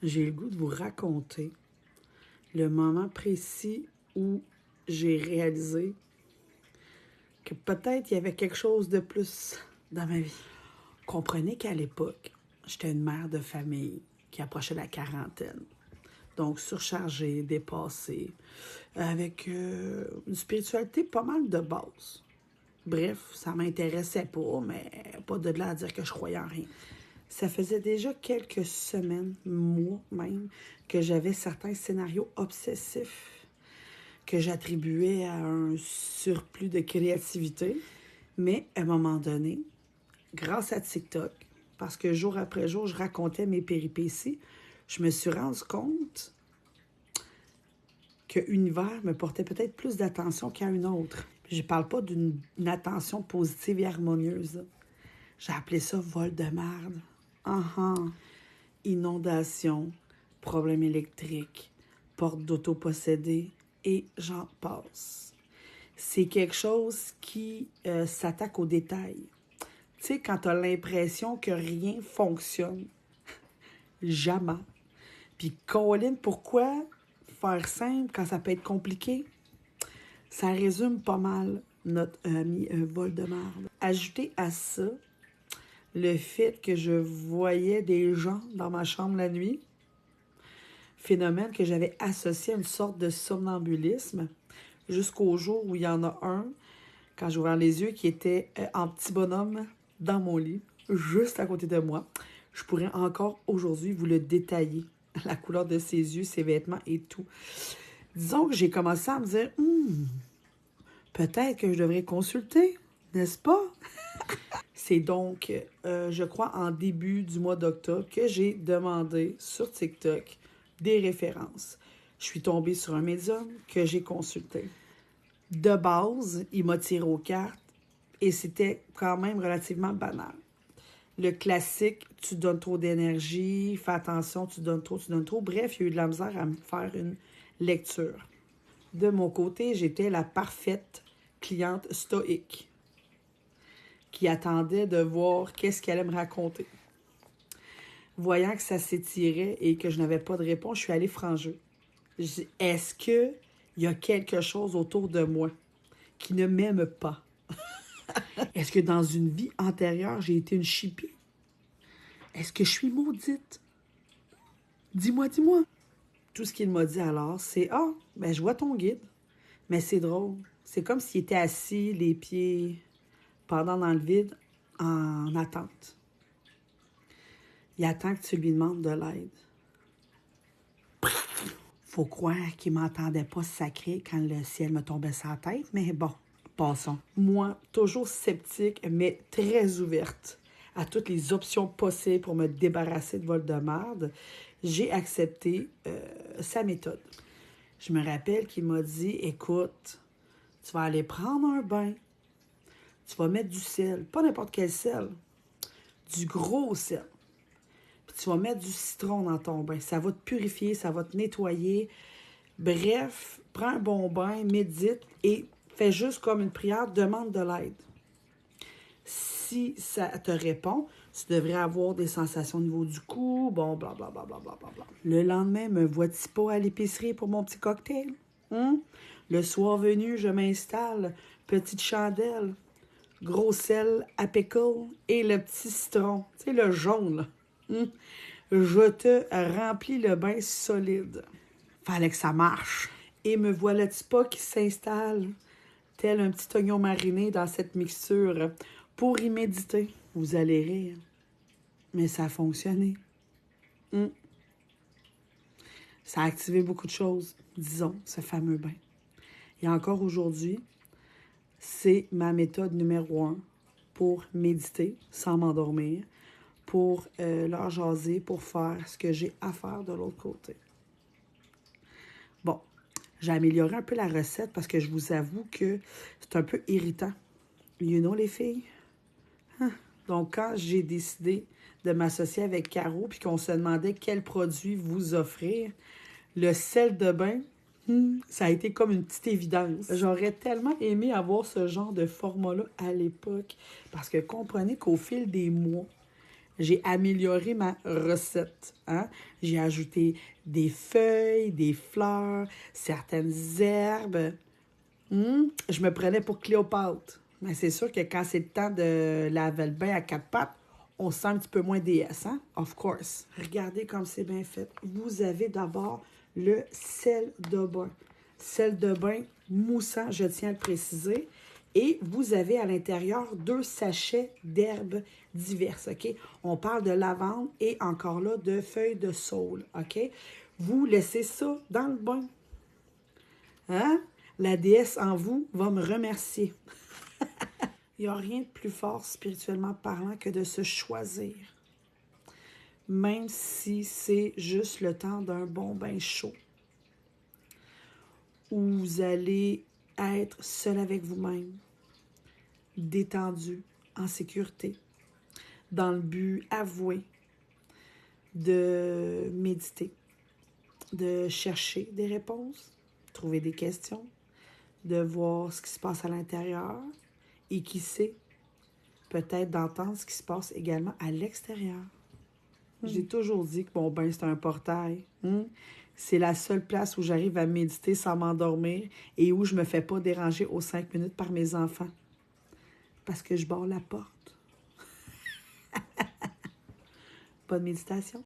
j'ai le goût de vous raconter le moment précis où j'ai réalisé que peut-être il y avait quelque chose de plus dans ma vie. Comprenez qu'à l'époque, j'étais une mère de famille qui approchait la quarantaine. Donc surchargée, dépassée, avec une spiritualité pas mal de base. Bref, ça m'intéressait pas, mais pas de là à dire que je croyais en rien. Ça faisait déjà quelques semaines, mois même, que j'avais certains scénarios obsessifs que j'attribuais à un surplus de créativité. Mais à un moment donné, grâce à TikTok, parce que jour après jour, je racontais mes péripéties, je me suis rendu compte que l'univers me portait peut-être plus d'attention qu'à une autre. Je ne parle pas d'une attention positive et harmonieuse. J'ai appelé ça vol de merde. Inondation, problème électrique, porte d'auto-possédée et j'en passe. C'est quelque chose qui s'attaque aux détails. Tu sais, quand tu as l'impression que rien fonctionne, jamais. Puis, Colin, pourquoi faire simple quand ça peut être compliqué? Ça résume pas mal notre ami Voldemort. Ajouter à ça le fait que je voyais des gens dans ma chambre la nuit, phénomène que j'avais associé à une sorte de somnambulisme, jusqu'au jour où il y en a un, quand j'ai ouvert les yeux, qui était en petit bonhomme dans mon lit, juste à côté de moi. Je pourrais encore aujourd'hui vous le détailler, la couleur de ses yeux, ses vêtements et tout. Disons que j'ai commencé à me dire, peut-être que je devrais consulter, n'est-ce pas? C'est donc, je crois, en début du mois d'octobre que j'ai demandé sur TikTok des références. Je suis tombée sur un médium que j'ai consulté. De base, il m'a tiré aux cartes et c'était quand même relativement banal. Le classique, tu donnes trop d'énergie, fais attention, tu donnes trop, tu donnes trop. Bref, il y a eu de la misère à me faire une lecture. De mon côté, j'étais la parfaite cliente stoïque qui attendait de voir qu'est-ce qu'elle allait me raconter. Voyant que ça s'étirait et que je n'avais pas de réponse, je suis allée franc jeu. Est-ce qu'il y a quelque chose autour de moi qui ne m'aime pas? Est-ce que dans une vie antérieure, j'ai été une chipie? Est-ce que je suis maudite? Dis-moi, dis-moi. Tout ce qu'il m'a dit alors, c'est « Ah, ben je vois ton guide. » Mais c'est drôle. C'est comme s'il était assis, les pieds pendant dans le vide, en attente. Il attend que tu lui demandes de l'aide. Faut croire qu'il m'entendait pas sacrer quand le ciel me tombait sur la tête, mais bon, passons. Moi, toujours sceptique, mais très ouverte à toutes les options possibles pour me débarrasser de Voldemort, j'ai accepté sa méthode. Je me rappelle qu'il m'a dit, écoute, tu vas aller prendre un bain, tu vas mettre du sel, pas n'importe quel sel, du gros sel. Puis tu vas mettre du citron dans ton bain. Ça va te purifier, ça va te nettoyer. Bref, prends un bon bain, médite et fais juste comme une prière, demande de l'aide. Si ça te répond, tu devrais avoir des sensations au niveau du cou, bon, blablabla. Le lendemain, me vois-tu pas à l'épicerie pour mon petit cocktail? Le soir venu, je m'installe, petite chandelle, gros sel à pickle et le petit citron, tu sais, le jaune, là. Je te remplis le bain solide. Fallait que ça marche. Et me voilà-tu pas qui s'installe, tel un petit oignon mariné dans cette mixture, pour y méditer. Vous allez rire, mais ça a fonctionné. Ça a activé beaucoup de choses, disons, ce fameux bain. Et encore aujourd'hui, c'est ma méthode numéro 1 pour méditer sans m'endormir, pour leur jaser, pour faire ce que j'ai à faire de l'autre côté. Bon, j'ai amélioré un peu la recette parce que je vous avoue que c'est un peu irritant. You know, les filles? Donc, quand j'ai décidé de m'associer avec Caro puis qu'on se demandait quel produit vous offrir, le sel de bain, ça a été comme une petite évidence. J'aurais tellement aimé avoir ce genre de format-là à l'époque parce que comprenez qu'au fil des mois, J'ai amélioré ma recette. Hein? J'ai ajouté des feuilles, des fleurs, certaines herbes. Je me prenais pour Cléopâtre. Mais c'est sûr que quand c'est le temps de laver le bain à quatre pattes, on se sent un petit peu moins déesse, hein? Of course. Regardez comme c'est bien fait. Vous avez d'abord le sel de bain. Sel de bain moussant, je tiens à le préciser. Et vous avez à l'intérieur 2 sachets d'herbes diverses, OK? On parle de lavande et encore là de feuilles de saule, OK? Vous laissez ça dans le bain. Hein? La déesse en vous va me remercier. Il n'y a rien de plus fort spirituellement parlant que de se choisir. Même si c'est juste le temps d'un bon bain chaud. Où vous allez être seul avec vous-même. Détendu, en sécurité. Dans le but avoué de méditer. De chercher des réponses. Trouver des questions. De voir ce qui se passe à l'intérieur. Et qui sait, peut-être d'entendre ce qui se passe également à l'extérieur. J'ai toujours dit que mon bain, c'est un portail. C'est la seule place où j'arrive à méditer sans m'endormir et où je ne me fais pas déranger aux 5 minutes par mes enfants. Parce que je barre la porte. Bonne méditation.